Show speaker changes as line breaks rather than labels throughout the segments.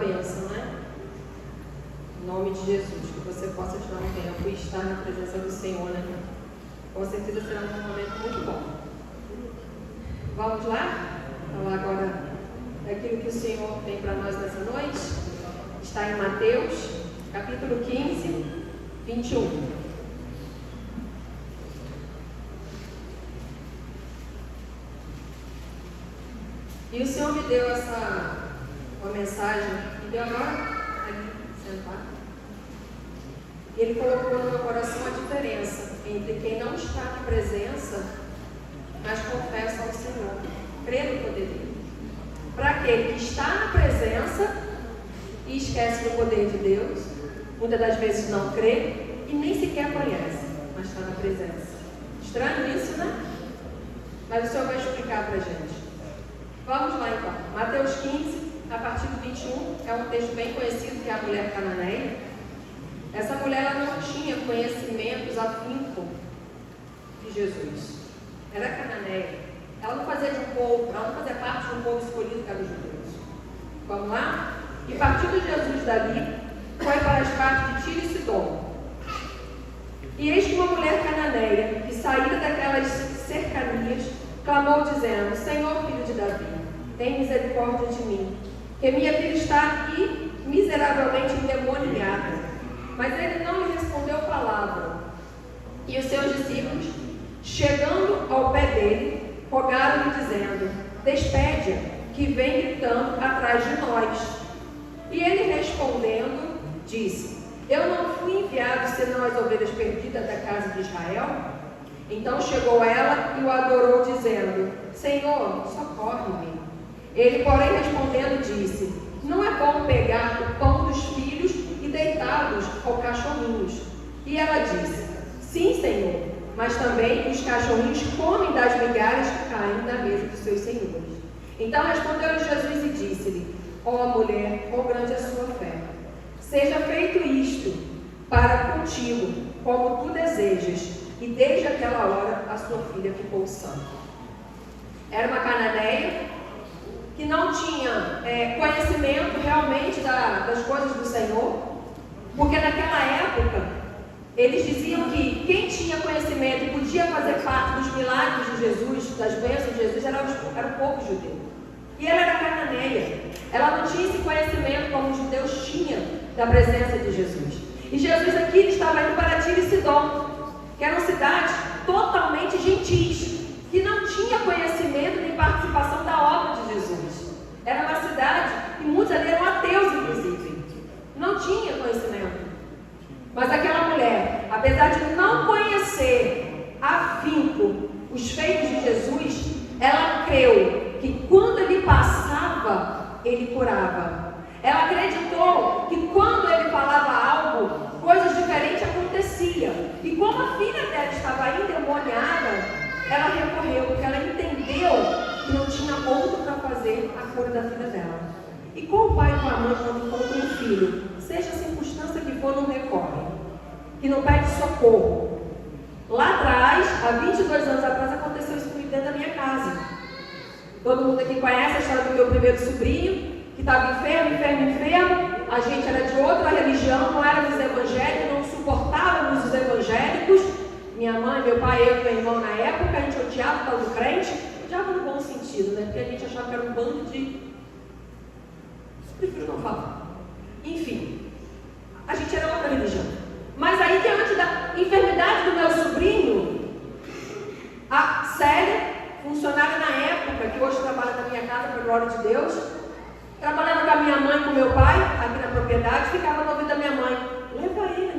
bênção, né? Em nome de Jesus, que você possa tirar um tempo e estar na presença do Senhor, né? Com certeza será um momento muito bom. Vamos lá? Falar agora daquilo que o Senhor tem para nós nessa noite. Está em Mateus, capítulo 15, 21. E o Senhor me deu uma mensagem, me deu agora, aqui, sentar. E Ele colocou no meu coração a diferença entre quem não está na presença, mas confessa ao Senhor, crê no poder dele. Para aquele que está na presença e esquece do poder de Deus, muitas das vezes não crê e nem sequer conhece, mas está na presença. Estranho isso, né? Mas o Senhor vai explicar para a gente. Vamos lá então. Mateus 15, a partir do 21, é um texto bem conhecido, que é a mulher cananeia. Essa mulher ela não tinha conhecimentos afinco de Jesus. Era cananeia. Ela não fazia de um povo, ela não fazia parte de um povo escolhido que era os judeus. Vamos lá? E partindo Jesus dali, foi para as partes de Tiro e Sidom. E eis que uma mulher cananeia, que saída daquelas cercanias, clamou dizendo: Senhor, filho de Davi, tem misericórdia de mim, que minha filha está aqui miseravelmente endemoniada. Mas ele não lhe respondeu palavra. E os seus discípulos, chegando ao pé dele, rogaram-lhe dizendo: Despede-a, que vem gritando atrás de nós. E ele respondendo, disse: Eu não fui enviado senão as ovelhas perdidas da casa de Israel? Então chegou ela e o adorou, dizendo: Senhor, socorre-me. Ele, porém, respondendo, disse: Não é bom pegar o pão dos filhos e deitá-los aos cachorrinhos. E ela disse: Sim, Senhor, mas também os cachorrinhos comem das migalhas que caem na mesa dos seus senhores. Então respondeu-lhe Jesus e disse-lhe: Ó mulher, quão grande é a sua fé! Seja feito isto para contigo, como tu desejas. E desde aquela hora a sua filha ficou sã. Era uma cananeia que não tinha conhecimento realmente das coisas do Senhor, porque naquela época eles diziam que quem tinha conhecimento e podia fazer parte dos milagres de Jesus, das bênçãos de Jesus, era o povo judeu. E ela era cananeia, ela não tinha esse conhecimento como os judeus tinham da presença de Jesus. E Jesus aqui estava indo para Tiro e Sidom, que eram cidades totalmente gentis, que não tinha conhecimento nem participação da obra de Jesus. Era uma cidade que muitos ali eram ateus, inclusive. Não tinha conhecimento. Mas aquela mulher, apesar de não conhecer afinco os feitos de Jesus, ela creu que quando ele passava, ele curava. Ela acreditou que quando ele falava algo, coisas diferentes aconteciam. E como a filha dela estava endemoniada, ela recorreu, porque ela entendeu que não tinha outro para fazer a cura da filha dela. E com o pai e com a mãe, quando encontram um filho, seja a circunstância que for, não recorre, que não pede socorro. Lá atrás, há 22 anos atrás, aconteceu isso comigo dentro da minha casa. Todo mundo aqui conhece a história do meu primeiro sobrinho, que estava enfermo. A gente era de outra religião, não éramos evangélicos, não suportávamos os evangélicos. Minha mãe, meu pai, eu e meu irmão na época, a gente odiava o tal do crente. Odiava no bom sentido, né? Porque a gente achava que era um bando de... Prefiro não falar. Enfim, a gente era outra religião. Mas aí, diante da enfermidade do meu sobrinho, a Célia, funcionária na época, que hoje trabalha na minha casa, para a glória de Deus, trabalhava com a minha mãe e com o meu pai, aqui na propriedade, ficava no ouvido da minha mãe: leva ele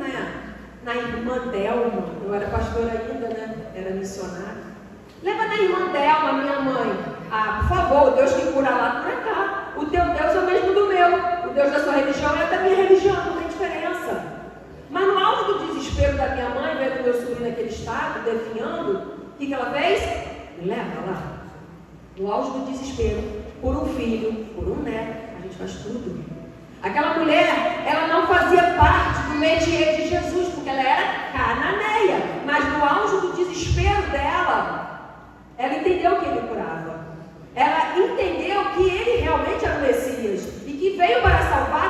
na irmã Delma. Eu era pastora ainda, né? Era missionária. Leva na irmã Delma, minha mãe. Ah, por favor, o Deus que cura lá, cura cá. O teu Deus é o mesmo do meu. O Deus da sua religião é da minha religião, não tem diferença. Mas no auge do desespero da minha mãe, vendo meu sobrinho naquele estado, definhando, o que ela fez? Leva lá. No auge do desespero, por um filho, por um neto, a gente faz tudo. Aquela mulher, ela não fazia parte do métier de Jesus, porque ela era cananeia. Mas no auge do desespero dela, ela entendeu que ele curava. Ela entendeu que ele realmente era o Messias e que veio para salvar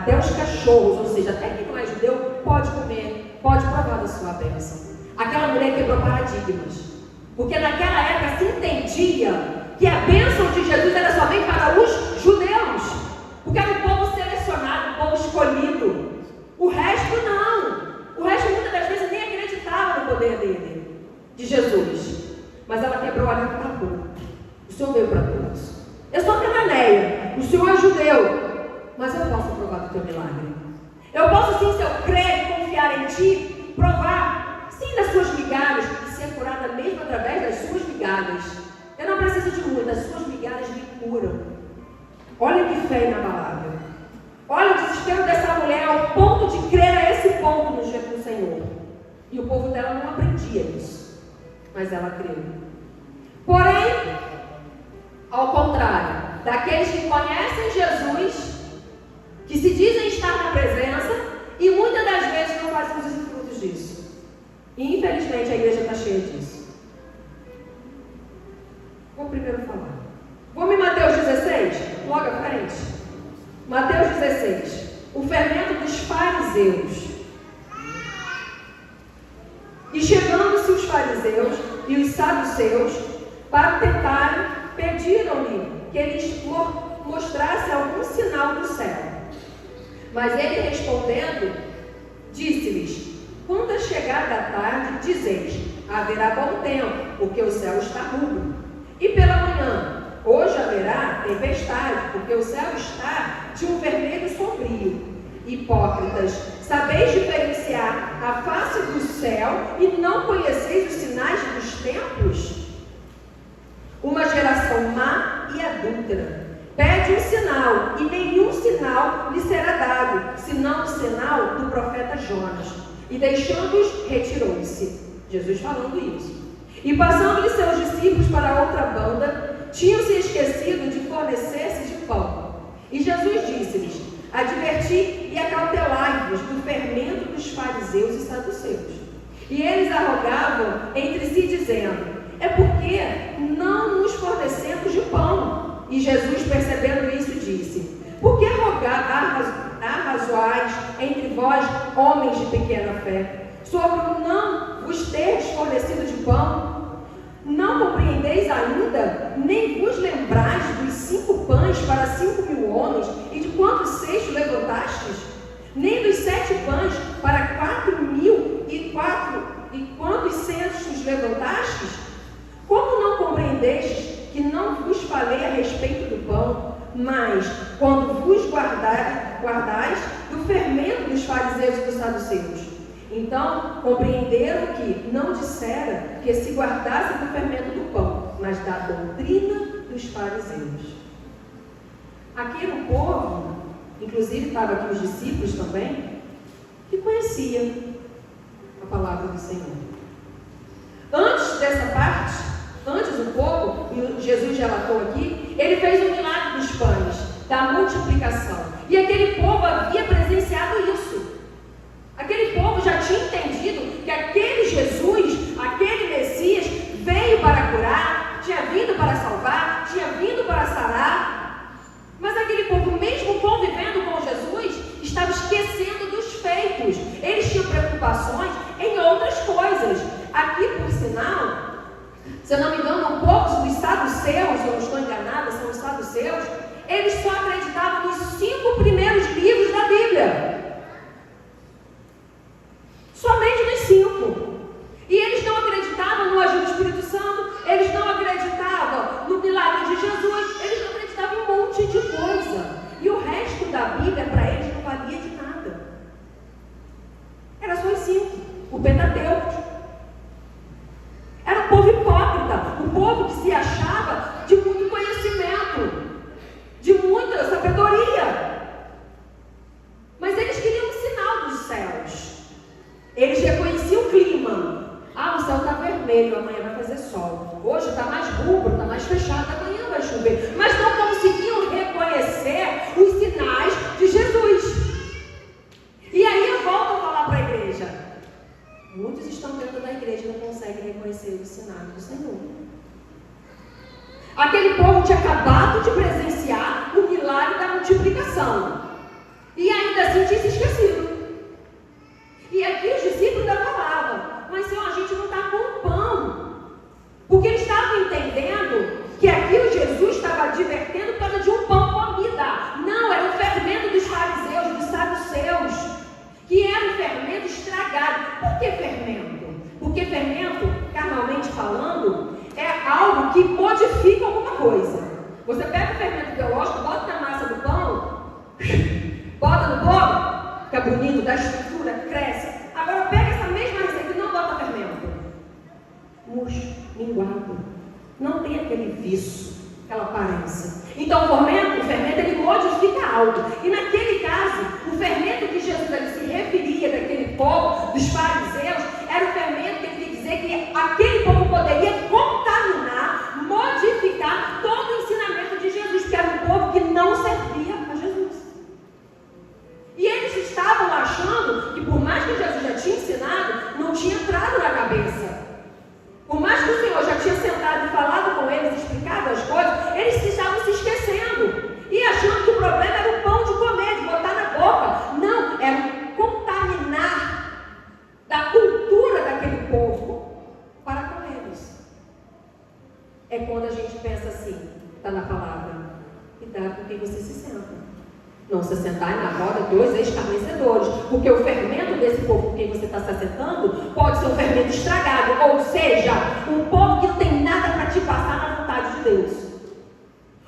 Até os cachorros, ou seja, até quem não é judeu, pode comer, pode provar da sua bênção. Aquela mulher quebrou paradigmas. Porque naquela época se entendia que a bênção de Jesus era somente para os judeus. Porque era o povo selecionado, o povo escolhido. O resto não. O resto muitas das vezes nem acreditava no poder dele, de Jesus. Mas ela quebrou ali e acabou. O Senhor veio para todos. Eu sou cananeia, o Senhor é judeu, mas eu posso provar do teu milagre. Eu posso sim, se eu crer e confiar em ti, provar sim das suas migalhas e ser curada mesmo através das suas migalhas. Eu não preciso de muitas, as suas migalhas me curam. Olha que fé na palavra. Olha o desespero dessa mulher ao ponto de crer a esse ponto no jeito do Senhor. E o povo dela não aprendia isso, mas ela creu. Porém, ao contrário daqueles que conhecem Jesus, que se dizem estar na presença e muitas das vezes não fazem os frutos disso. E infelizmente a igreja está cheia disso. Vou primeiro falar. Vamos em Mateus 16, logo à frente. Mateus 16, o fermento dos fariseus. E chegando-se os fariseus e os saduceus para tentarem, pediram-lhe que lhes mostrasse algum sinal do céu. Mas ele respondendo, disse-lhes: quando a chegada da tarde, dizeis: haverá bom tempo, porque o céu está rubro. E pela manhã, hoje haverá tempestade, porque o céu está de um vermelho sombrio. Hipócritas, sabeis diferenciar a face do céu e não conheceis os sinais dos tempos? Uma geração má e adúltera pede um sinal, e nenhum sinal lhe será dado, senão o sinal do profeta Jonas. E deixando-os, retirou-se. Jesus falando isso. E passando-lhe seus discípulos para outra banda, tinham-se esquecido de fornecer-se de pão. E Jesus disse-lhes: adverti e acautelai-vos do fermento dos fariseus e saduceus. E eles arrogavam entre si, dizendo: é porque não nos fornecemos de pão. E Jesus, percebendo isso, disse: por que arrazoais entre vós, homens de pequena fé, sobre o não vos teres fornecido de pão? Não compreendeis ainda, nem vos lembrais dos 5 pães para 5.000 homens, e de quantos cestos levantastes? Nem dos 7 pães para 4.000, e quantos cestos levantastes? Como não compreendeis que não vos falei a respeito do pão, mas quando vos guardais do fermento dos fariseus e dos saduceus? Então compreenderam que não dissera que se guardasse do fermento do pão, mas da doutrina dos fariseus. Aqui no povo, inclusive estava aqui os discípulos também, que conheciam a palavra do Senhor. Antes dessa parte, antes um pouco, e Jesus relatou aqui, ele fez o milagre dos pães, da multiplicação. E aquele povo havia presenciado isso. Aquele povo já tinha entendido que aquele Jesus, aquele Messias, veio para curar, tinha vindo para salvar, tinha vindo para sarar. Mas aquele povo, mesmo convivendo com Jesus, estava esquecendo dos feitos. Eles tinham preocupações em outras coisas. Aqui, por sinal, se eu não me engano, um pouco dos saduceus, eu não estou enganada, são os saduceus, eles só acreditavam nos 5 primeiros livros da Bíblia. Somente nos 5. E eles não acreditavam no agir do Espírito Santo, eles não acreditavam no milagre de Jesus, eles não acreditavam em um monte de coisa. E o resto da Bíblia para eles não valia de nada. Era só os 5, o Pentateuco. Era um povo hipócrita, um povo que se achava de muito conhecimento, de muita sabedoria. Mas eles queriam um sinal dos céus. Eles reconheciam o clima. Ah, o céu está vermelho, amanhã vai fazer sol. Hoje está mais rubro, está mais fechado, amanhã vai chover. Mas não conseguiam reconhecer os sinais de Jesus. E aí eu volto a falar para a igreja. Muitos estão dentro da igreja e não conseguem reconhecer os sinais do Senhor. Aquele povo tinha acabado de presenciar o milagre da multiplicação. E ainda
sentir se esquecido. E aqui os discípulos ainda falavam, mas Senhor, a gente não está com pão. Porque eles estavam entendendo que aqui o Jesus estava advertendo por causa de um pão comida. Não, era o fermento dos fariseus, dos saduceus, que era um fermento estragado. Por que fermento? Porque fermento, carnalmente falando, é algo que modifica alguma coisa. Você pega o fermento biológico, bota na massa do pão, bota no bolo, fica bonito, dá estrutura, cresce. Agora pega essa mesma receita e não bota fermento. Murcho, minguado. Não tem aquele viço, aquela aparência. Então o fermento ele modifica algo. E naquele caso, o fermento que Jesus ele se referia daquele povo, dos fariseus, era o fermento que ele queria dizer que aquele povo poderia contaminar, modificar todo o ensinamento de Jesus, porque era um povo que não servia a Jesus. E eles estavam achando que por mais que Jesus já tinha ensinado, não tinha entrado na cabeça. Por mais que o Senhor já tinha sentado e falado com eles, explicado as coisas, eles estavam se esquecendo. E achando que o problema era o pão de comer, de botar na boca. Não, era contaminar da cultura daquele povo para com eles. É quando a gente pensa assim, está na palavra, cuidado com quem você se senta. Não se sentar na roda dois escarnecedores, porque o fermento desse povo com quem você está se assentando pode ser um fermento estragado, ou seja, um povo que não tem nada para te passar na vontade de Deus,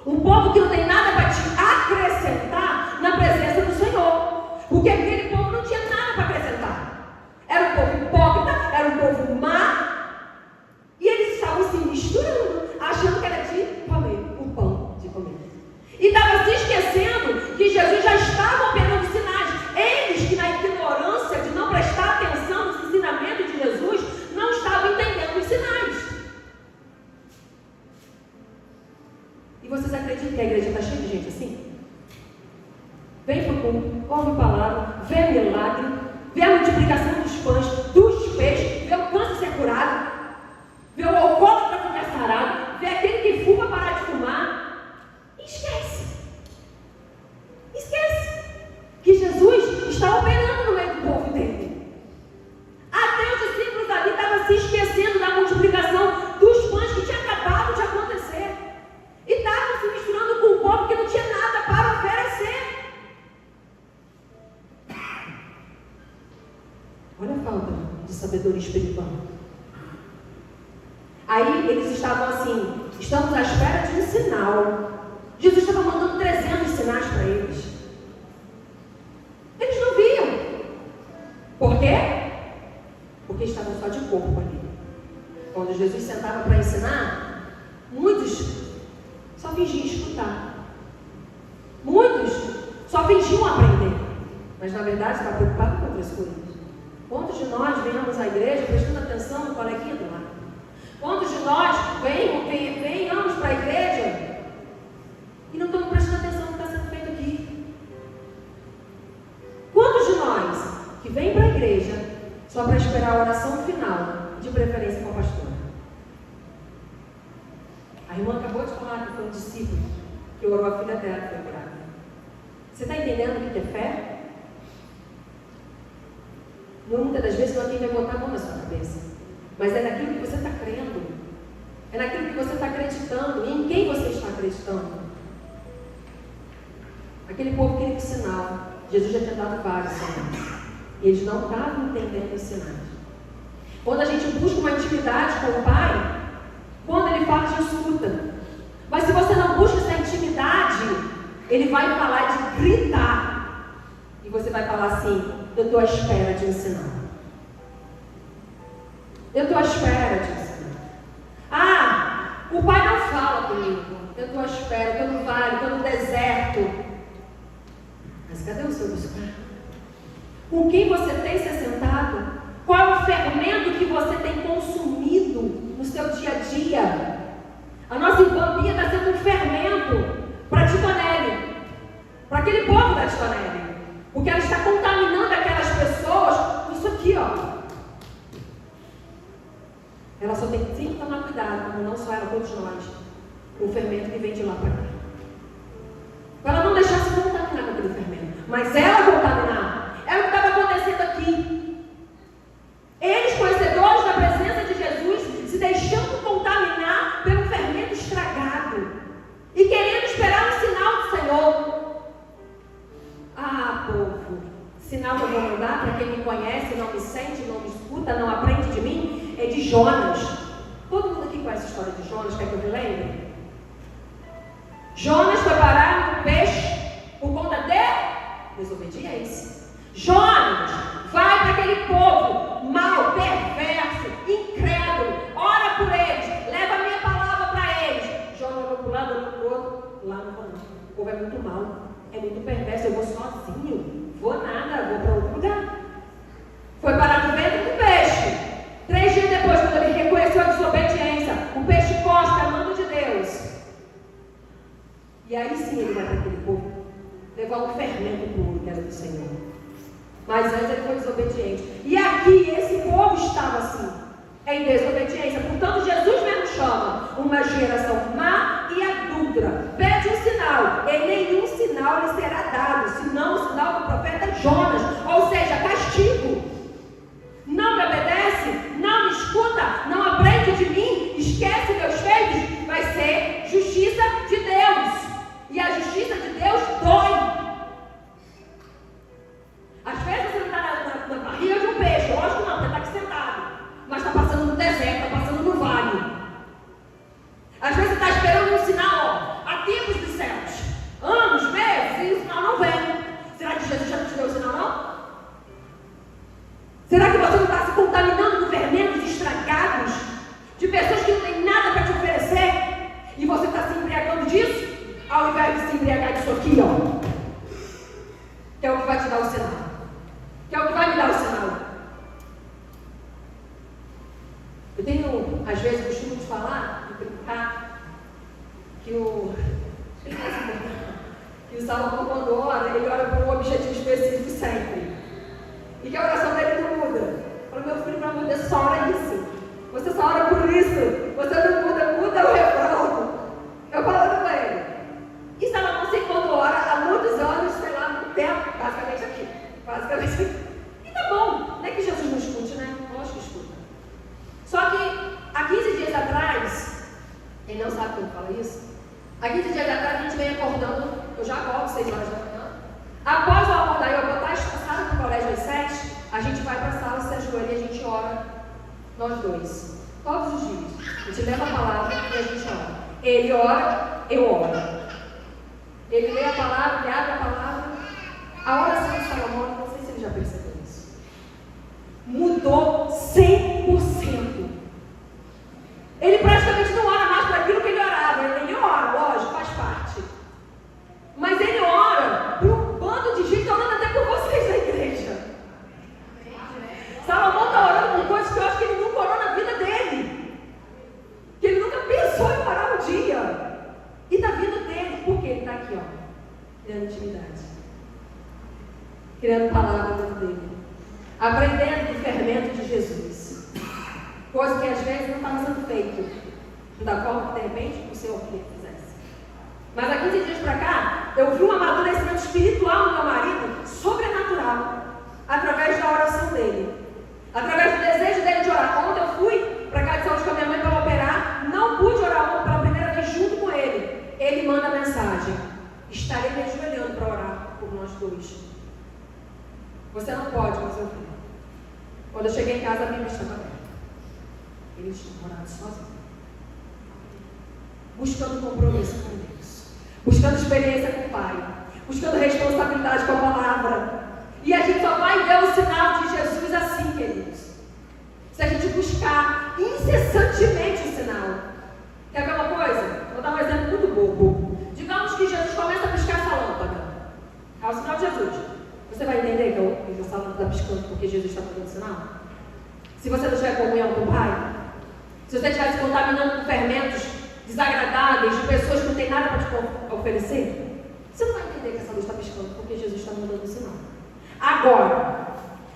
um povo que não tem nada para te acrescentar na presença do Senhor, porque aquele povo não tinha nada para acrescentar, era um povo hipócrita, era um povo má, e eles estavam se misturando, achando que era de comer, o pão de comer. E estava se esquecendo que Jesus já estava operando sinais. Eles que na ignorância de não prestar atenção nos ensinamentos de Jesus, não estavam entendendo os sinais. E vocês acreditam que a igreja está cheia de gente assim? Vem para o culto, ouve a palavra, vê milagre, vê a multiplicação dos pães, dos peixes, vê o câncer ser curado, vê o alcoólatra ficar sarado, vê aquele que fuma parar de fumar. Esquece que Jesus está operando no meio do povo dele. Até os discípulos ali estavam se esquecendo da multiplicação dos pães que tinha acabado de acontecer, e estavam se misturando com o povo que não tinha nada para oferecer. Olha a falta de sabedoria espiritual. Aí eles estavam assim, estamos à espera de um sinal. Jesus estava mandando 300 sinais para eles. Eles não viam. Por quê? Porque estavam só de corpo ali. Quando Jesus sentava para ensinar, muitos só fingiam escutar. Muitos só fingiam aprender. Mas na verdade estavam preocupados com outras coisas. Quantos de nós venhamos à igreja prestando atenção no coleguinha do lado? Quantos de nós venhamos para a igreja e não estamos prestando atenção no que está sendo feito aqui? Quantos de nós que vêm para a igreja só para esperar a oração final, de preferência com a pastora? A irmã acabou de falar que foi um discípulo que orou a filha dela que foi curada. Você está entendendo o que é fé? Muitas das vezes não tem que botar a mão na sua cabeça, mas é naquilo que você está crendo, é naquilo que você está acreditando, e em quem você está acreditando. Aquele povo queria um sinal. Jesus já tinha dado vários sinais, e eles não estavam entendendo os sinais. Quando a gente busca uma intimidade com o Pai, quando Ele fala, a gente escuta. Mas se você não busca essa intimidade, Ele vai falar de gritar, e você vai falar assim: eu estou à espera de um sinal. Eu estou à espera de um sinal. Ah, o Pai não fala comigo. Eu estou à espera, estou no vale, estou no deserto. Mas cadê o seu buscar? Com quem você tem se assentado? Qual é o fermento que você tem consumido no seu dia a dia? A nossa Ibambia está sendo um fermento para Titonelli, para aquele povo da Titonelli, porque ela está contaminando aquelas pessoas com isso aqui, ó. Ela só tem que tomar cuidado, como não só ela, todos nós, com o fermento que vem de lá para cá. Para ela não deixar se contaminar com aquele fermento, mas ela contaminar e querendo esperar um sinal do Senhor. Ah, povo, sinal que eu vou mandar para quem me conhece, não me sente, não me escuta, não aprende de mim, é de Jonas. Todo mundo aqui conhece a história de Jonas, quer que eu me lembre? Jonas foi parar no peixe por conta de desobediência. Jonas, vai para aquele povo mau, perverso, incrédulo, ora por eles, leva a minha palavra para eles. Jonas olhou para um lado, olhou para o outro, lá não vou não. O povo é muito mau, é muito perverso, eu vou sozinho, vou nada, vou para outro lugar. Foi parar no ventre do peixe. 3 dias depois, quando ele reconheceu a desobediência, o peixe cospe a mão de Deus. E aí sim ele vai para aquele povo levar um fermento puro que era do Senhor. Mas antes ele foi desobediente. E aqui esse povo estava assim, em desobediência. Portanto, Jesus mesmo chama uma geração má e adúltera. Pede um sinal, e nenhum sinal lhe será dado, senão o sinal do profeta Jonas, ou seja, castigo. Não me obedece, não me escuta, não aprende de mim, esquece meus feitos, vai ser justiça de Deus. E a justiça de Deus dói. Às vezes você não está na barriga de um peixe, lógico não, você está aqui sentado, mas está passando no deserto, está passando no vale. Às vezes você está esperando um sinal, há tempos dos céus, anos, meses, e o sinal não vem. Será que Jesus já não te deu o sinal, não? Será que você não está se contaminando com fermentos estragados, de pessoas que não têm nada para te oferecer, e você está se embriagando disso? Ao invés de se embriagar disso aqui, ó, que é o que vai te dar o sinal, que é o que vai me dar o sinal. Eu tenho, às vezes, o costume de falar, de brincar, que o Salomão, quando ora, ele ora por um objetivo específico sempre, e que a oração dele não muda. Fala, meu filho, pelo amor de Deus, só ora isso, você só ora por isso, você não muda o refrão. Eu falando com ele. E Salomão sempre quando ora há muitos anos, sei lá, muito tempo, basicamente aqui. E tá bom, não é que Jesus não escute, né? Lógico que escuta. Só que há 15 dias atrás, ele não sabe como fala isso, há 15 dias atrás a gente vem acordando, eu já acordo 6 horas da manhã. Após eu acordar e eu botar a passada no colégio às 7, a gente vai para a sala, se ajoelha e a gente ora, nós dois. Todos os dias. A gente leva a palavra e a gente ora. Ele ora, eu oro. Ele lê a palavra, ele abre a palavra. A oração de Salomão, não sei se ele já percebeu isso, mudou 100%. Ele praticamente não ora mais para aquilo que ele orava. Ele ora, lógico, faz parte. Mas ele ora para um bando de gente, orando até por vocês na igreja. Salomão está orando por coisas que eu acho que ele nunca orou na vida dele. Que ele nunca pensou em orar um dia. E está vindo dele, porque ele está aqui, ó, criando intimidade, criando palavra dentro dele, aprendendo do fermento de Jesus, coisa que às vezes não estava sendo feito da forma que de repente o Senhor queria que fizesse. Mas há 15 dias para cá, eu vi um amadurecimento espiritual no meu marido, sobrenatural, através da oração dele, através do desejo dele de orar. Ontem eu fui para casa de saúde com a minha mãe para operar, não pude orar ontem pela primeira vez junto com ele. Ele manda mensagem: estarei me ajoelhando para orar por nós dois. Você não pode, mas eu vi. Quando eu cheguei em casa, a Bíblia estava aberta. Ele tinha orado sozinho, buscando compromisso com Deus, buscando experiência com o Pai, buscando responsabilidade com a palavra. E a gente só vai ver o sinal de Jesus assim, queridos, se a gente buscar incessantemente o sinal. Quer ver uma coisa? Vou dar um exemplo muito bobo. Digamos que Jesus começa a piscar essa lâmpada. É o sinal de Jesus. Você vai entender que essa lâmpada está piscando porque Jesus está fazendo sinal? Se você não tiver comunhão com o Pai, se você estiver se contaminando com fermentos desagradáveis, de pessoas que não têm nada para te oferecer, você não vai entender que essa luz está piscando porque Jesus está mandando um sinal. Agora,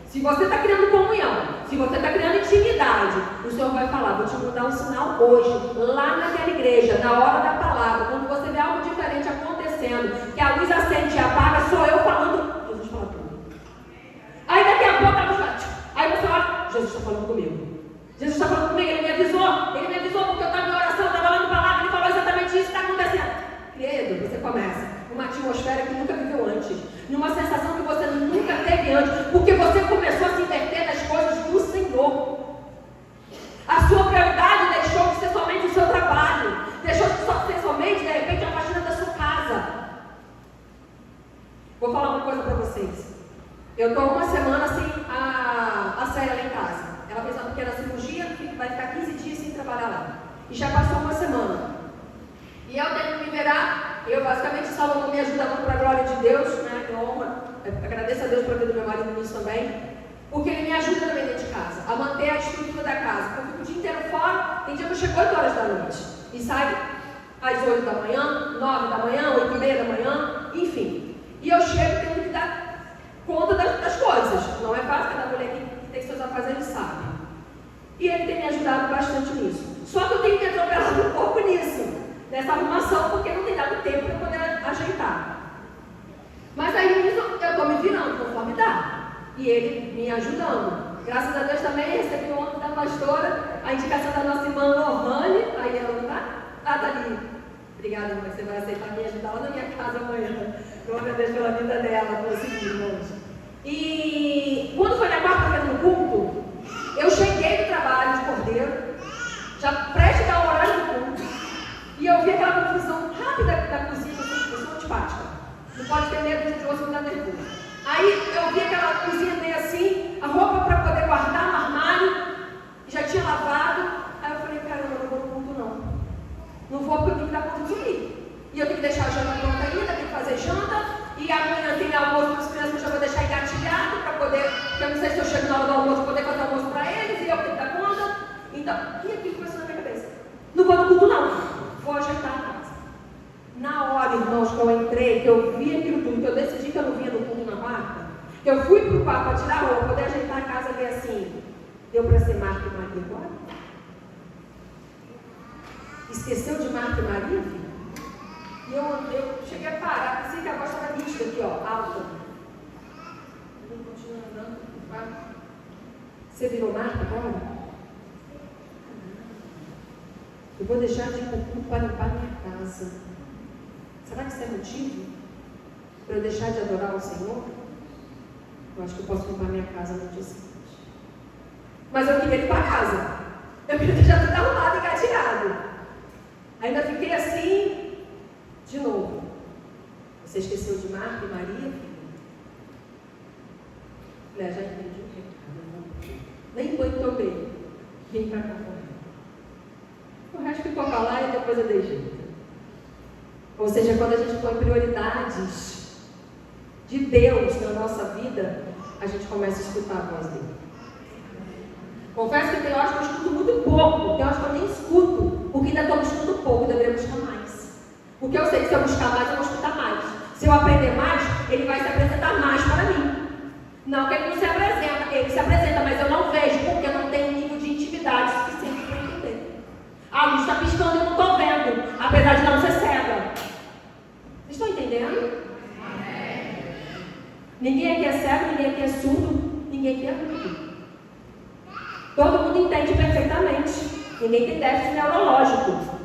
se você está criando comunhão, se você está criando intimidade, o Senhor vai falar: vou te mandar um sinal hoje, lá naquela igreja, na hora da palavra, quando você vê algo diferente acontecendo, que a luz acende e apaga, sou eu falando, Jesus fala tudo. Aí daqui a pouco a luz vai, aí você olha, Jesus está falando comigo. Jesus está falando comigo, ele me avisou porque eu estava em oração, eu estava lendo palavra, ele falou exatamente isso que está acontecendo. começa? Uma atmosfera que nunca viveu antes. Numa sensação que você nunca teve antes. Porque você começou a se inverter nas coisas do Senhor. A sua prioridade deixou de ser somente o seu trabalho. Deixou de ser somente, de repente, a faxina da sua casa. Vou falar uma coisa para vocês. Eu estou uma semana sem a Célia lá em casa. Ela fez uma pequena cirurgia, vai ficar 15 dias sem trabalhar lá. E já passou uma semana. E eu tenho que me virar. Eu, basicamente, o Salomão me ajuda muito para a glória de Deus, né? Eu agradeço a Deus pela vida do meu marido nisso também. Porque ele me ajuda também dentro de casa, a manter a estrutura da casa. Eu fico o dia inteiro fora, tem dia que eu chego 8 horas da noite. E saio às 8 da manhã, 9 da manhã, 8 e meia da manhã, enfim. E eu chego tendo que dar conta das coisas. Não é fácil, cada mulher que tem seus afazeres sabe. E ele tem me ajudado bastante nisso. Só que eu tenho que atropelar um pouco nisso, nessa arrumação, porque não tem dado tempo para poder ajeitar. Mas aí nisso eu estou me virando conforme dá. E ele me ajudando. Graças a Deus também recebi ontem da pastora a indicação da nossa irmã Lohane. Aí ela não está? Ah, está ali. Obrigada, irmã, você vai aceitar me ajudar lá na minha casa amanhã. Glória a Deus pela vida dela, conseguiu hoje. E quando foi na quarta-feira no culto, eu cheguei do trabalho de cordeiro, já prestes a dar o horário do culto, e eu vi aquela confusão rápida da cozinha, eu sou antipática. Não pode ter medo de você, não dá nervoso. Aí eu vi aquela cozinha meio assim, a roupa para poder guardar no armário, já tinha lavado. Aí eu falei, caramba, não vou no culto não. Não vou porque eu tenho que dar conta de mim. E eu tenho que deixar a janta pronta ainda, tenho que fazer janta. E amanhã tem almoço para as crianças que eu já vou deixar engatilhado para poder, porque eu não sei se eu chego na hora do almoço, poder fazer almoço para eles e eu tenho que dar conta. Então, e aquilo começou na minha cabeça. Não vou no culto não, vou ajeitar a casa. Na hora, irmãos, que eu entrei, que eu vi aquilo tudo, que eu decidi que eu não vinha no culto na quarta, que eu fui para o quarto para tirar a roupa, poder ajeitar a casa e ver assim, deu para ser Marta e Maria agora? Esqueceu de Marta e Maria, filho? E eu cheguei a parar, pensei que a voz estava nítida aqui, ó, alta. Eu continuo andando, vai. Você virou Marta agora? Eu vou deixar de ir para o culto para limpar minha casa. Será que isso é motivo para eu deixar de adorar o Senhor? Eu acho que eu posso limpar minha casa no dia seguinte. Mas eu queria limpar a casa. Eu queria deixar tudo arrumado e engatilhado. Ainda fiquei assim, de novo. Você esqueceu de Marta e Maria? Falei, já entendi o recado. Nem foi que eu dei. Vim para cá. O resto ficou para lá e depois eu dei jeito. Ou seja, quando a gente põe prioridades de Deus na nossa vida, a gente começa a escutar a voz dele. Confesso que tem horas que eu escuto muito pouco, tem horas que eu nem escuto, porque ainda estou buscando pouco, deveria buscar mais. Porque eu sei que se eu buscar mais, eu vou escutar mais. Se eu aprender mais, ele vai se apresentar mais para mim. Não que ele não se apresenta, ele se apresenta, mas eu não vejo, porque eu não tenho nível de intimidade suficiente para entender. A luz está piscando e eu não estou vendo, apesar de não ser cega. Vocês estão entendendo? Ninguém aqui é cego, ninguém aqui é surdo, ninguém aqui é mudo. Todo mundo entende perfeitamente. Ninguém tem déficit neurológico.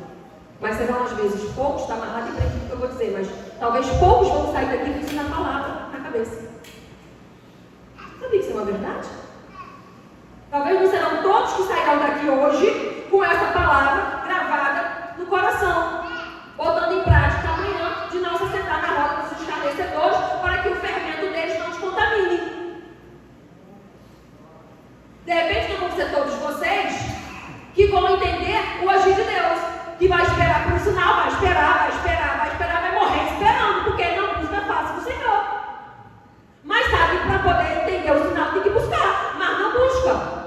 Mas serão às vezes poucos, está amarrado e preto o que eu vou dizer, mas talvez poucos vão sair daqui com isso na palavra, na cabeça. Sabia que isso é uma verdade? Talvez não serão todos que sairão daqui hoje com essa palavra gravada no coração, botando em prática amanhã de não se sentar na roda dos escarnecedores para que o fermento deles não te contamine. De repente não vão ser todos vocês que vão entender o agir de Deus, que vai esperar por um sinal, vai esperar, vai morrer esperando, porque ele não busca fácil do Senhor. Mas sabe que para poder entender o sinal tem que buscar, mas não busca.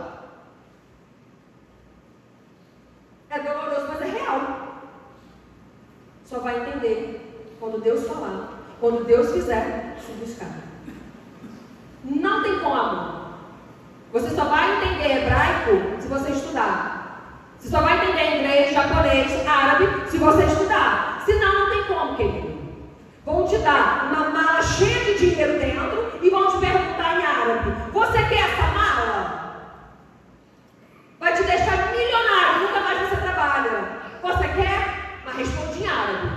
É doloroso, mas é real. Só vai entender quando Deus falar, quando Deus fizer, se buscar. Não tem como. Você só vai entender hebraico se você estudar. Você só vai entender inglês, japonês, árabe se você estudar. Senão não tem como, querido. Vão te dar uma mala cheia de dinheiro dentro e vão te perguntar em árabe. Você quer essa mala? Vai te deixar milionário, nunca mais você trabalha. Você quer? Mas responde em árabe.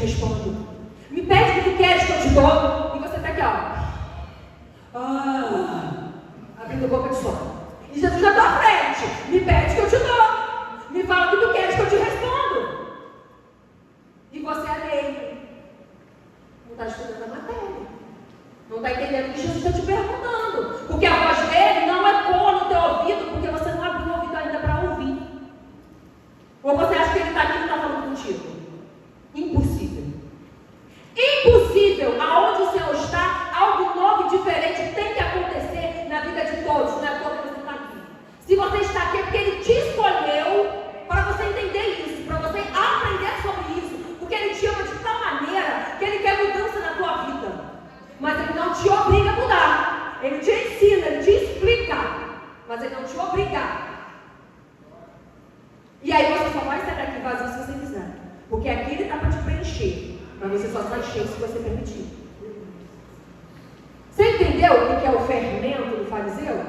respondo. Me pede o que tu queres que eu te dou. E você está aqui, ó. Abrindo boca de sono. E Jesus na tua frente. Me pede que eu te dou. Me fala o que tu queres que eu te respondo. E você é leigo. Não está estudando a matéria. Não está entendendo o que Jesus está te perguntando. Porque a voz dele não ecoa no teu ouvido, porque você não abriu o ouvido ainda para ouvir. Ou você acha que ele está aqui e não está falando contigo? Impossível. Impossível. Aonde o Senhor está, algo novo e diferente tem que acontecer na vida de todos. Não é à toa que você está aqui. Se você está aqui é porque ele te escolheu para você entender isso, para você aprender sobre isso. Porque ele te ama de tal maneira que ele quer mudança na tua vida. Mas ele não te obriga a mudar. Ele te ensina, ele te explica. Mas ele não te obriga. E aí você só vai sair daqui vazio se você quiser. Porque aqui ele está para te preencher. Mas você só vai encher se você permitir. Você entendeu o que é o fermento do fariseu?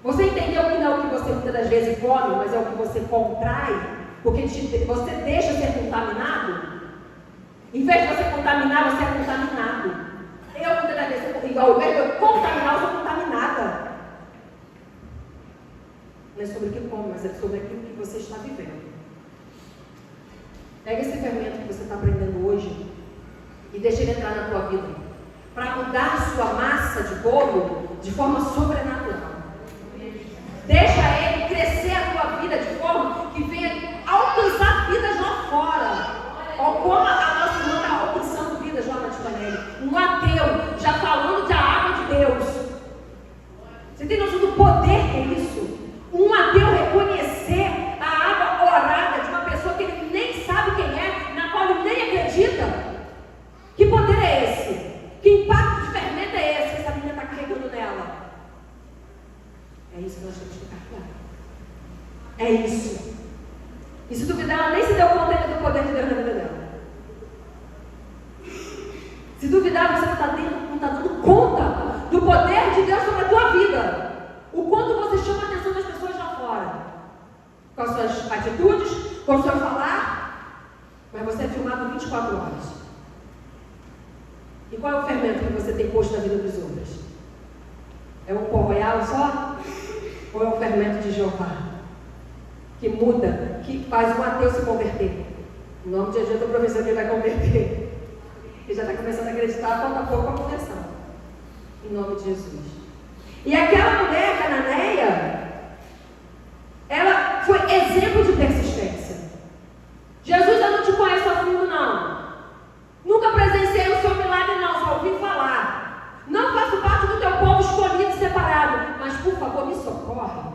Você entendeu que não é o que você muitas das vezes come, mas é o que você contrai? Porque você deixa ser contaminado? Em vez de você contaminar, você é contaminado. Eu muitas das vezes, ao invés de eu contaminar, eu sou contaminada. Não é sobre o que come, mas é sobre aquilo que você está vivendo. Pega esse fermento que você está aprendendo hoje e deixa ele entrar na tua vida para mudar a sua massa de bolo de forma sobrenatural. Deixa ele crescer a tua vida de forma que venha alcançar vidas lá fora. Ou como a nossa irmã está alcançando vidas lá na Tibanelli. Um ateu já falando da água de Deus. Você tem noção do poder que é isso? Um ateu reconhecer a água orada de uma pessoa que ele nem sabe quem é, na qual ele nem acredita. Que poder é esse? Que impacto de fermento é esse que essa menina está carregando nela? É isso que nós temos que carregar. É isso. E se duvidar, ela nem se deu conta ainda do poder de Deus na vida dela. Se duvidar, você não está dando conta do poder de Deus sobre a tua vida. O quanto você chama a atenção das pessoas lá fora. Com as suas atitudes, com o seu falar. Mas você é filmado 24 horas. E qual é o fermento que você tem posto na vida dos outros? É um pó royal só? Ou é um fermento de Jeová? Que muda, que faz um ateu se converter. Em nome de Jesus, eu estou professando que ele vai converter. Ele já está começando a acreditar, falta pouco para a conversão. Em nome de Jesus. E aquela mulher cananeia, ela foi exemplo de persistência. Jesus, eu não te conheço a fundo, não. Nunca presenciei o seu milagre, não. Só ouvi falar. Não faço parte do teu povo escolhido e separado. Mas, por favor, me socorre.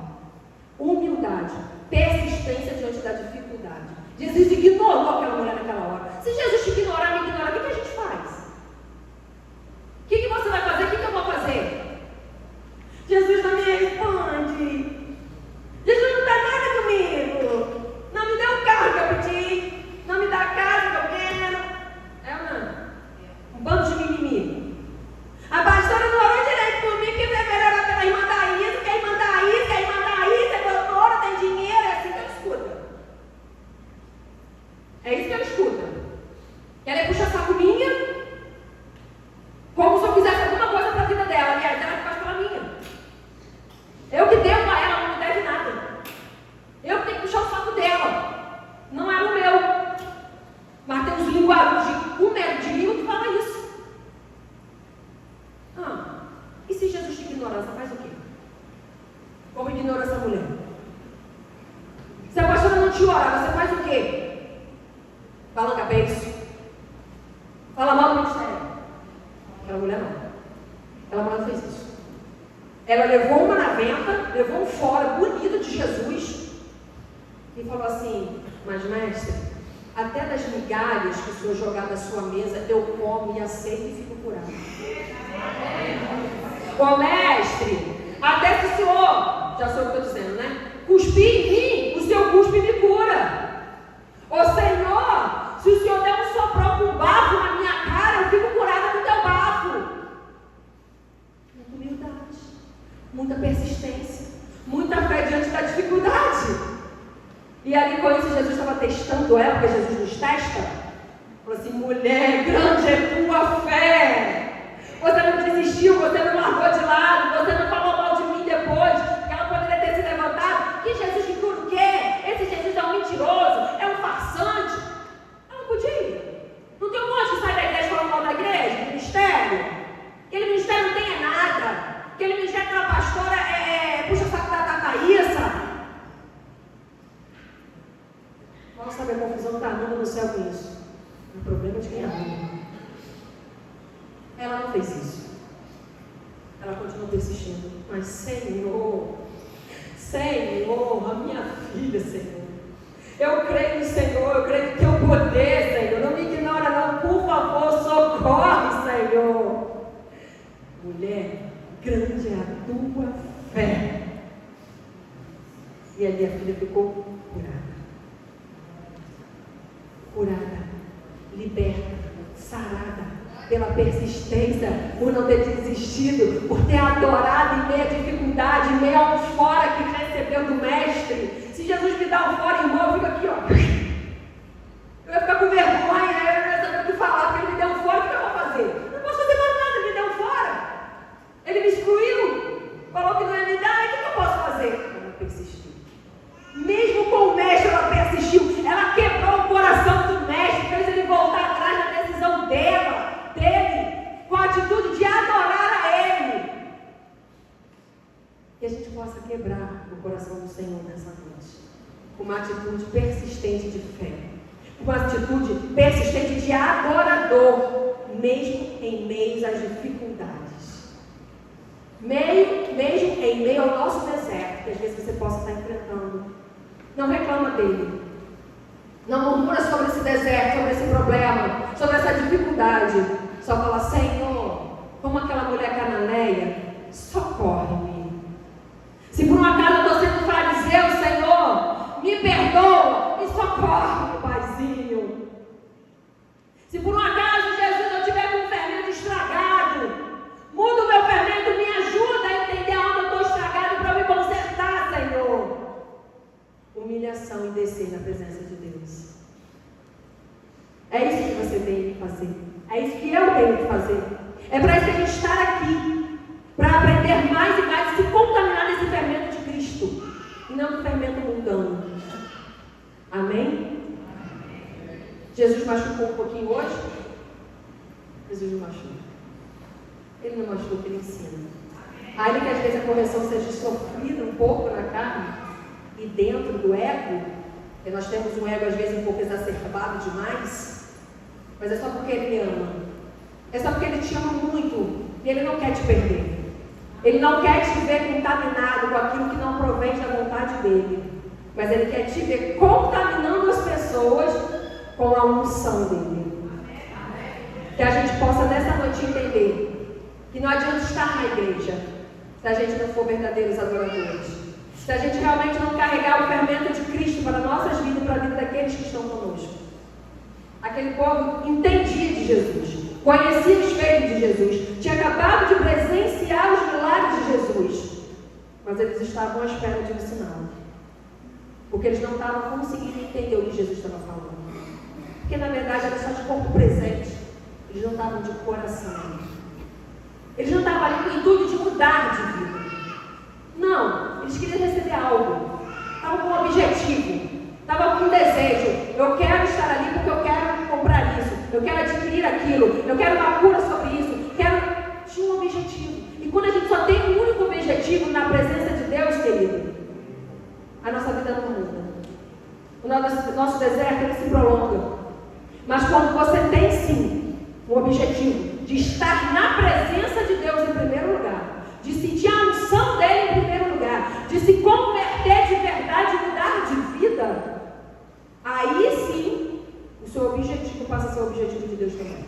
Humildade. Persistência diante da dificuldade. Jesus ignorou aquela mulher naquela hora. Se Jesus te ignorar, me ignorar, o que a gente faz? O que você vai fazer? O que eu vou fazer? Jesus não me responde. Jesus não dá nada comigo. Não me dá o carro que eu pedi. Não me dá a casa que eu quero. É ou não? Um bando de mimimi. A pastora não orou direito por mim, porque prefere orar pela irmã Thaís, que a irmã Thaís, que a irmã Thaís é doutora, tem dinheiro, é assim que ela escuta. É isso que ela escuta. Quer puxar saco minha? Como se eu fizesse alguma coisa para a vida dela. Aliás, ela que faz pela minha. Eu que devo a ela, não me deve nada. Eu que tenho que puxar o saco dela. Não é o meu. Mas tem uns linguados de 1 metro de mim que fala isso. E se Jesus te ignorar, você faz o quê? Como ignorou essa mulher? Se a pastora não te orar, você faz o quê? Balanga beijo. Fala mal do ministério. Aquela mulher não. Aquela mulher não fez isso. Ela levou uma na venta, levou um fora bonito de Jesus e falou assim: mas mestre, até das migalhas que o Senhor jogar na sua mesa, eu como e aceito e fico curado. Ô mestre, até se o Senhor, já sou o que eu estou dizendo, né? Cuspir em mim, o seu cuspe me cura. Ô Senhor, se o Senhor der um soprão com bafo na minha cara, eu fico curada com o teu bafo. Muita humildade, muita persistência, muita fé diante da dificuldade. E ali com isso Jesus estava testando ela, porque Jesus nos testa. mulher, grande é tua fé. Você não desistiu, você não largou de lado, você não falou mal de mim depois, que ela poderia ter se levantado. Que Jesus que tudo quer? Esse Jesus é um mentiroso, é um farsante. Ela não podia ir. Não tem um monte que sai da igreja falando mal da igreja, do ministério. Aquele ministério não tem nada. Aquele ministério da pastora puxa o saco da Thaísa. Mal sabe a confusão que está andando no céu com isso. O problema é de quem arruma. Ela não fez isso. Ela continuou persistindo. Mas Senhor, a minha filha, Senhor. Eu creio no Senhor, eu creio no teu poder, Senhor. Não me ignora não, por favor, socorre, Senhor. Mulher, grande é a tua fé. E ali a filha ficou curada, liberta, sarada, pela persistência, por não ter desistido, por ter adorado em meio à dificuldade, em meio a um fora que recebeu do mestre. Se Jesus me dá um fora, irmão, eu fico aqui, ó. Eu ia ficar com vergonha, eu não ia saber o que falar, porque ele me deu um fora, o que eu vou fazer? Não posso fazer mais nada, ele me deu um fora. Ele me excluiu, falou que não ia me dar, e o que eu posso fazer? Ela persistiu. Mesmo com o mestre, ela persistiu. Ela quebrou o coração do mestre, fez ele voltar atrás na decisão dele, com a atitude de adorar a ele. Que a gente possa quebrar o coração do Senhor nessa noite, com uma atitude persistente de fé, com uma atitude persistente de adorador, mesmo em meio às dificuldades, mesmo em meio ao nosso deserto, que às vezes você possa estar enfrentando. Não reclama dele. Não murmura sobre esse deserto, sobre esse problema, sobre essa dificuldade. Só fala, Senhor, como aquela mulher cananeia, socorre-me. Se por um acaso eu estou sendo fariseu, Senhor, me perdoa e socorre-me, Paizinho. Se por um acaso, Jesus, eu tiver com um fermento estragado, muda o meu fermento, me ajuda a entender onde eu estou estragado para me consertar, Senhor. Humilhação e descer na presença de Deus. É isso que você tem que fazer. É isso que eu tenho que fazer. É para isso que a gente está aqui. Para aprender mais e mais e se contaminar desse fermento de Cristo. E não do fermento mundano. Amém? Jesus machucou um pouquinho hoje? Jesus não machucou. Ele não machucou, ele ensina. Ainda que às vezes a correção seja sofrida um pouco na carne. E dentro do ego, e nós temos um ego às vezes um pouco exacerbado demais, mas é só porque ele ama, é só porque ele te ama muito, e ele não quer te perder, ele não quer te ver contaminado com aquilo que não provém da vontade dele, mas ele quer te ver contaminando as pessoas com a unção dele. Que a gente possa nessa noite entender que não adianta estar na igreja se a gente não for verdadeiros adoradores. Se a gente realmente não carregar o fermento de Cristo para nossas vidas e para a vida daqueles que estão conosco. Aquele povo entendia de Jesus, conhecia os feitos de Jesus, tinha acabado de presenciar os milagres de Jesus, mas eles estavam à espera de um sinal, porque eles não estavam conseguindo entender o que Jesus estava falando, porque na verdade era só de corpo presente, eles não estavam de coração, eles não estavam ali com o intuito de mudar de vida. Não, eles queriam receber algo, estavam com um objetivo, estavam com um desejo. Eu quero estar ali porque eu quero comprar isso, eu quero adquirir aquilo, eu quero uma cura sobre isso, tinha um objetivo. E quando a gente só tem um único objetivo na presença de Deus, querido, a nossa vida não muda. O nosso deserto ele se prolonga. Mas quando você tem sim um objetivo de estar na presença de Deus em primeiro lugar, de sentir a unção dele em primeiro lugar, de se converter de verdade e mudar de vida, aí sim o seu objetivo passa a ser o objetivo de Deus também.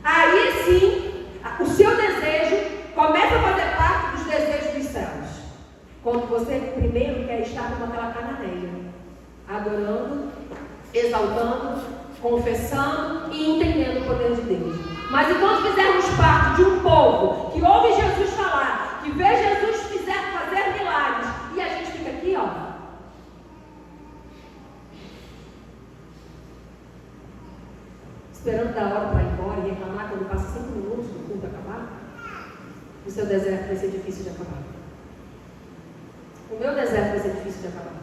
Aí sim o seu desejo começa a fazer parte dos desejos dos céus. Quando você primeiro quer estar como aquela cananeia, adorando, exaltando, confessando e entendendo o poder de Deus. Mas enquanto fizermos parte de um povo que ouve Jesus falar, que vê Jesus fazer milagres, e a gente fica aqui, ó. esperando da hora para ir embora e reclamar quando passa 5 minutos do culto acabar, o seu deserto vai ser difícil de acabar. O meu deserto vai ser difícil de acabar.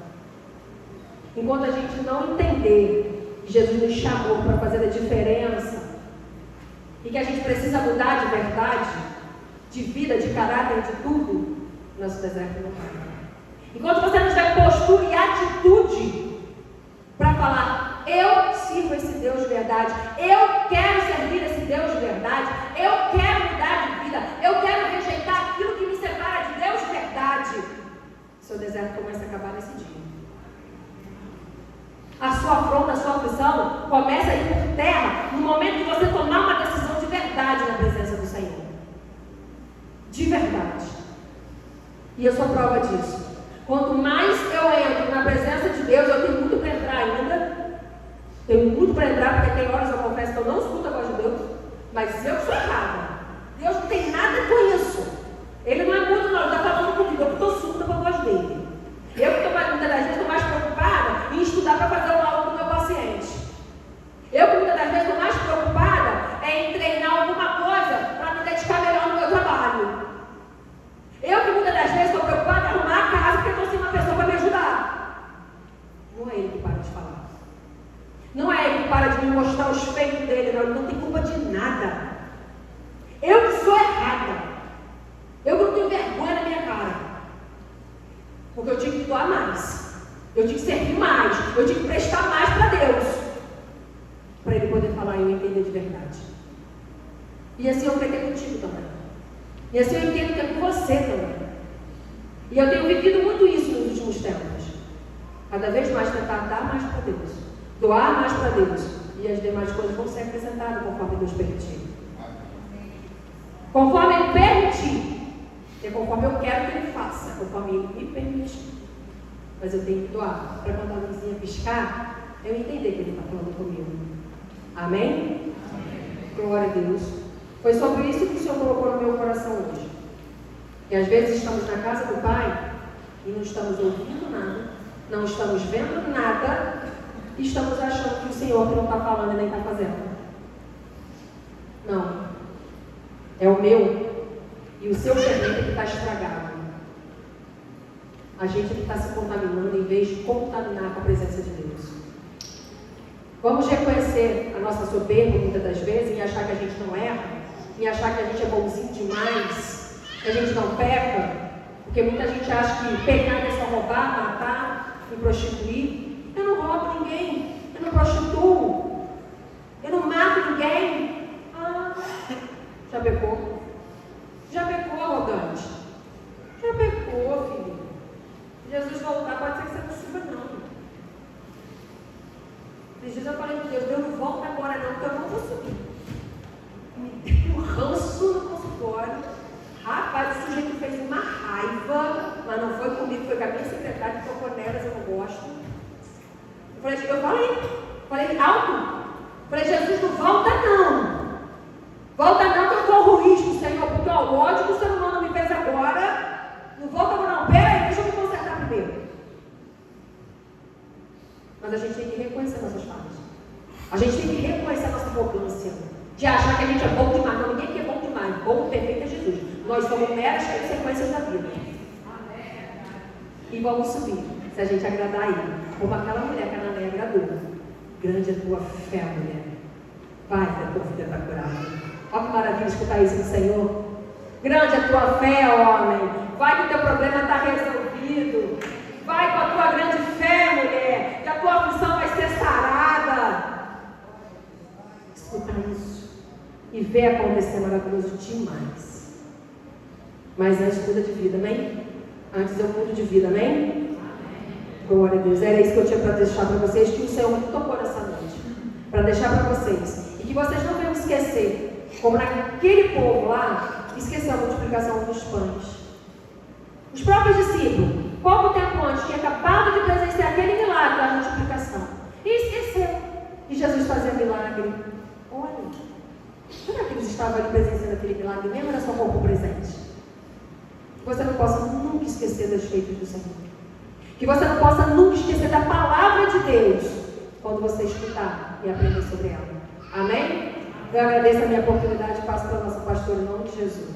Enquanto a gente não entender que Jesus nos chamou para fazer a diferença e que a gente precisa mudar de verdade, de vida, de caráter, de tudo, nosso deserto não vai. Enquanto você não tiver postura e atitude para falar, eu sirvo esse Deus de verdade, eu quero servir esse Deus de verdade, eu quero mudar de vida, eu quero rejeitar aquilo que me separa de Deus de verdade, seu deserto começa a acabar nesse dia. A sua afronta, a sua aflição começa a ir por terra no momento que você tomar uma decisão de verdade na presença do Senhor. De verdade. E eu sou prova disso. Quanto mais eu entro na presença de Deus, eu tenho muito para entrar ainda. Tenho muito para entrar, porque tem horas eu confesso que eu não escuto a voz de Deus, mas eu sou errada. Deus não tem nada com isso. Ele não é mudo, não, ele está falando comigo, eu estou surda com a voz dele. Eu que muitas das vezes estou mais preocupada em estudar para fazer o laudo do meu paciente. Eu que muitas das vezes estou mais preocupada em treinar alguma coisa para me dedicar melhor no meu trabalho. Eu que muitas das vezes estou preocupada em arrumar a casa porque estou sem uma pessoa para me ajudar. Não é ele que para de falar. Não é ele que para de me mostrar os feitos dele, não. Ele não tem culpa de nada. Eu que sou errada. Eu que não tenho vergonha na minha cara. Porque eu tinha que doar mais. Eu tinha que servir mais. Eu tinha que prestar mais para Deus. Para Ele poder falar e eu entender de verdade. E assim eu pretendo contigo também. E assim eu entendo que é com você também. E eu tenho vivido muito isso nos últimos tempos. Cada vez mais tentar dar mais para Deus. Doar mais para Deus. E as demais coisas vão ser acrescentadas conforme Deus permitir. Conforme Ele permitir. É conforme eu quero que Ele faça. Conforme Ele me permite. Mas eu tenho que doar. Para quando a luzinha piscar, eu entender que Ele está falando comigo. Amém? Glória a Deus. Foi sobre isso que o Senhor colocou no meu coração hoje. Que às vezes estamos na casa do Pai e não estamos ouvindo nada, não estamos vendo nada e estamos achando que o Senhor que não está falando e nem está fazendo. Não. É o meu e o seu fermento que está estragado. A gente que está se contaminando em vez de contaminar com a presença de Deus. Vamos reconhecer a nossa soberba muitas das vezes e achar que a gente não erra. E achar que a gente é bonzinho demais, que a gente não peca, porque muita gente acha que pecar é só roubar, matar, me prostituir. Eu não roubo ninguém, eu não prostituo, eu não mato ninguém. Ah, já pecou? Já pecou, arrogante? Já pecou, filho. Jesus voltar, pode ser que você não suba, não. Esses dias eu falei com Deus, Deus não volta agora não, porque eu não vou subir. Um ranço no consultório. Rapaz, o sujeito fez uma raiva, mas não foi comigo, foi com a minha secretária que tocou nelas, eu não gosto. Eu falei alto. Falei, Jesus, não volta não. Volta não que eu corro risco, Senhor, porque o ódio que o ser humano me fez agora, não volta não. Pera aí, deixa eu me consertar primeiro. Mas a gente tem que reconhecer nossas falhas. A gente tem que reconhecer a nossa arrogância. De achar que a gente é bom demais. Não, ninguém que é bom demais. Bom, perfeito é Jesus. Nós somos meras consequências da vida. E vamos subir, se a gente agradar a Ele. Como aquela mulher que a Nané agradou. Grande é a tua fé, mulher. Vai, que a tua vida está curada. Olha que maravilha escutar isso do Senhor. Grande é a tua fé, homem. Vai que o teu problema está resolvido. Vai com a tua grande fé, mulher. Que a tua aflição vai ser sarada. Escuta isso. E vê acontecer maravilhoso demais. Mas antes muda de vida, amém? Antes eu mudo de vida, amém? Glória a Deus. Era isso que eu tinha para deixar para vocês, que o Senhor me tocou nessa noite. Para deixar para vocês. E que vocês não venham esquecer, como naquele povo lá, esqueceu a multiplicação dos pães. Os próprios discípulos, pouco tempo antes, tinham acabado de presenciar aquele milagre da multiplicação. E esqueceu. E Jesus fazia milagre. Olha. Será que eles estavam ali presenciando aquele milagre mesmo? Era só corpo presente? Que você não possa nunca esquecer dos feitos do Senhor. Que você não possa nunca esquecer da palavra de Deus quando você escutar e aprender sobre ela.
Amém? Eu agradeço a minha oportunidade e passo para a nossa pastora em nome de Jesus.